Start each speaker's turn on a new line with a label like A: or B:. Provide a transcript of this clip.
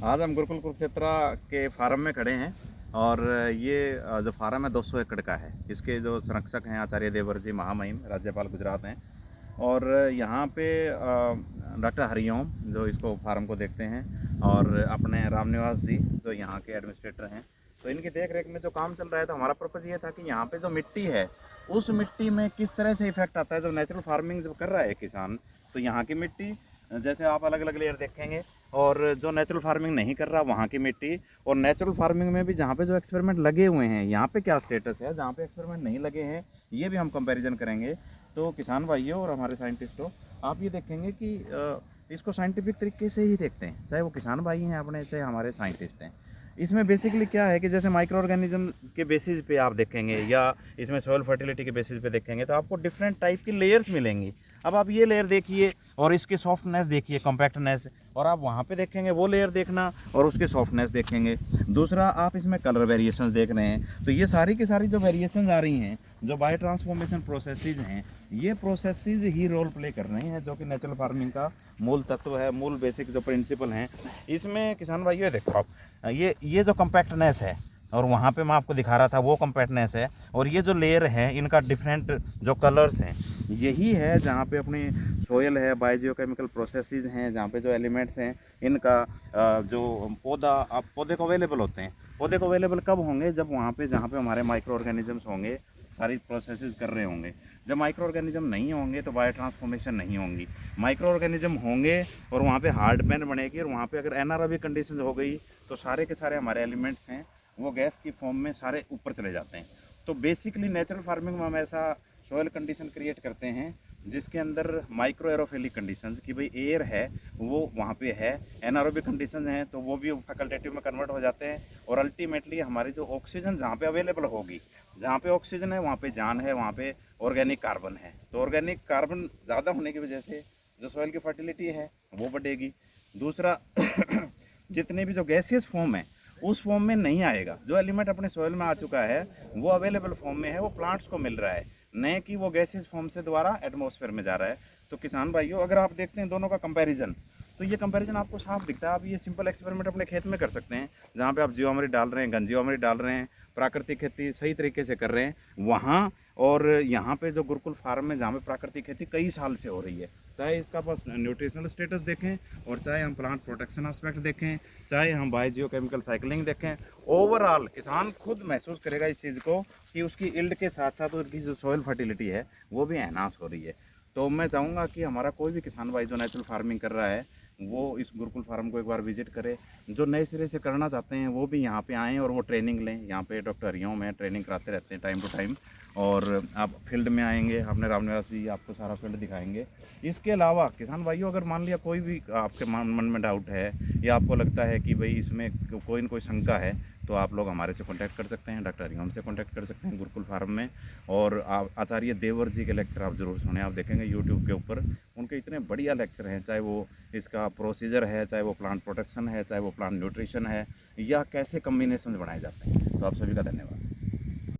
A: आज हम गुरुकुल कुरुक्षेत्र के फार्म में खड़े हैं और ये जो फार्म है 200 एकड़ का है। इसके जो संरक्षक हैं आचार्य देवर जी महामहिम राज्यपाल गुजरात हैं और यहाँ पे डॉक्टर हरिओम जो इसको फार्म को देखते हैं और अपने रामनिवास जी जो यहाँ के एडमिनिस्ट्रेटर हैं। तो इनकी देख रेख में जो काम चल रहा है, तो हमारा पर्पज़ ये था कि यहाँ पे जो मिट्टी है उस मिट्टी में किस तरह से इफेक्ट आता है। जो नेचुरल फार्मिंग जो कर रहा है किसान, तो यहाँ की मिट्टी जैसे आप अलग अलग लेयर देखेंगे, और जो नेचुरल फार्मिंग नहीं कर रहा वहाँ की मिट्टी, और नेचुरल फार्मिंग में भी जहाँ पे जो एक्सपेरिमेंट लगे हुए हैं यहाँ पे क्या स्टेटस है, जहाँ पे एक्सपेरिमेंट नहीं लगे हैं ये भी हम कंपैरिजन करेंगे। तो किसान भाइयों और हमारे साइंटिस्टों, आप ये देखेंगे कि इसको साइंटिफिक तरीके से ही देखते हैं, चाहे वो किसान भाई हैं अपने, चाहे हमारे साइंटिस्ट हैं। इसमें बेसिकली क्या है कि जैसे माइक्रो ऑर्गेनिज्म के बेसिस पे आप देखेंगे या इसमें सॉइल फर्टिलिटी के बेसिस पे देखेंगे तो आपको डिफरेंट टाइप की लेयर्स मिलेंगी। अब आप ये लेयर देखिए और इसकी सॉफ्टनेस देखिए, कॉम्पैक्टनेस, और आप वहाँ पे देखेंगे वो लेयर देखना और उसके सॉफ्टनेस देखेंगे। दूसरा, आप इसमें कलर वेरिएशंस देख रहे हैं, तो ये सारी की सारी जो वेरिएशंस आ रही हैं, जो बायो ट्रांसफॉर्मेशन प्रोसेसेस हैं, ये प्रोसेसेस ही रोल प्ले कर रहे हैं, जो कि नेचुरल फार्मिंग का मूल तत्व है, मूल बेसिक जो प्रिंसिपल हैं। इसमें किसान भाइयों देखो आप, ये जो कम्पैक्टनेस है, और वहाँ पे मैं आपको दिखा रहा था वो कम्पैक्टनेस है, और ये जो लेयर है इनका डिफरेंट जो कलर्स हैं, यही है जहाँ पे अपनी सोयल है, बायोजियोकेमिकल प्रोसेसेस हैं, जहाँ पे जो एलिमेंट्स हैं इनका जो पौधा, आप पौधे को अवेलेबल होते हैं। पौधे को अवेलेबल कब होंगे? जब वहाँ पे जहाँ पे हमारे माइक्रो ऑर्गेनिजम्स होंगे, सारी प्रोसेसेस कर रहे होंगे। जब माइक्रो ऑर्गेनिज्म नहीं होंगे तो बायो ट्रांसफॉर्मेशन नहीं होंगी। माइक्रो ऑर्गेनिज्म होंगे और वहाँ पे हार्ड पैन बनेगी, और वहाँ पे अगर एनारोबिक कंडीशन हो गई तो सारे के सारे हमारे एलिमेंट्स हैं वो गैस की फॉर्म में सारे ऊपर चले जाते हैं। तो बेसिकली नेचुरल फार्मिंग में हम ऐसा सॉइल कंडीशन क्रिएट करते हैं जिसके अंदर माइक्रो एरोफिलिक कंडीशंस कि भाई एयर है वो वहाँ पे है, एनारोबिक कंडीशन है तो वो भी फैकल्टेटिव में कन्वर्ट हो जाते हैं, और अल्टीमेटली हमारी जो ऑक्सीजन जहाँ पे अवेलेबल होगी, जहाँ पे ऑक्सीजन है वहाँ पे जान है, वहाँ पे ऑर्गेनिक कार्बन है। तो ऑर्गेनिक कार्बन ज़्यादा होने की वजह से जो सॉइल की फर्टिलिटी है वो बढ़ेगी। दूसरा जितने भी जो गैसियस फॉर्म है उस फॉर्म में नहीं आएगा। जो एलिमेंट अपने सॉइल में आ चुका है वो अवेलेबल फॉर्म में है, वो प्लांट्स को मिल रहा है, नहीं कि वो गैसियस फॉर्म से दोबारा एटमॉस्फेयर में जा रहा है। तो किसान भाइयों, अगर आप देखते हैं दोनों का कंपैरिजन, तो ये कंपैरिजन आपको साफ दिखता है। आप ये सिंपल एक्सपेरिमेंट अपने खेत में कर सकते हैं, जहाँ पे आप जीवामृत डाल रहे हैं, घन जीवामृत डाल रहे हैं, प्राकृतिक खेती सही तरीके से कर रहे हैं वहाँ, और यहाँ पे जो गुरुकुल फार्म में जहाँ पे प्राकृतिक खेती कई साल से हो रही है, चाहे इसका बस न्यूट्रिशनल स्टेटस देखें, और चाहे हम प्लांट प्रोटेक्शन एस्पेक्ट देखें, चाहे हम बायोजियोकेमिकल साइकिलिंग देखें, ओवरऑल किसान खुद महसूस करेगा इस चीज़ को कि उसकी इल्ड के साथ साथ उसकी जो सॉइल फर्टिलिटी है वो भी एनहांस हो रही है। तो मैं चाहूँगा कि हमारा कोई भी किसान भाई जो नेचुरल फार्मिंग कर रहा है वो इस गुरुकुल फार्म को एक बार विजिट करे। जो नए सिरे से करना चाहते हैं वो भी यहाँ पे आएँ और वो ट्रेनिंग लें। यहाँ पे डॉक्टर हरिओम है, ट्रेनिंग कराते रहते हैं टाइम टू टाइम, और आप फील्ड में आएंगे, अपने रामनिवास जी आपको सारा फील्ड दिखाएंगे। इसके अलावा किसान भाइयों, अगर मान लिया कोई भी आपके मन में डाउट है या आपको लगता है कि भाई इसमें कोई न कोई शंका है, तो आप लोग हमारे से कांटेक्ट कर सकते हैं, डॉक्टर हरिओम से कांटेक्ट कर सकते हैं गुरुकुल फार्म में। और आप आचार्य देवर जी के लेक्चर आप ज़रूर सुने, आप देखेंगे यूट्यूब के ऊपर उनके इतने बढ़िया लेक्चर हैं, चाहे वो इसका प्रोसीजर है, चाहे वो प्लांट प्रोटेक्शन है, चाहे वो प्लांट न्यूट्रिशन है, या कैसे कम्बिनेशन बनाए जाते हैं। तो आप सभी का धन्यवाद।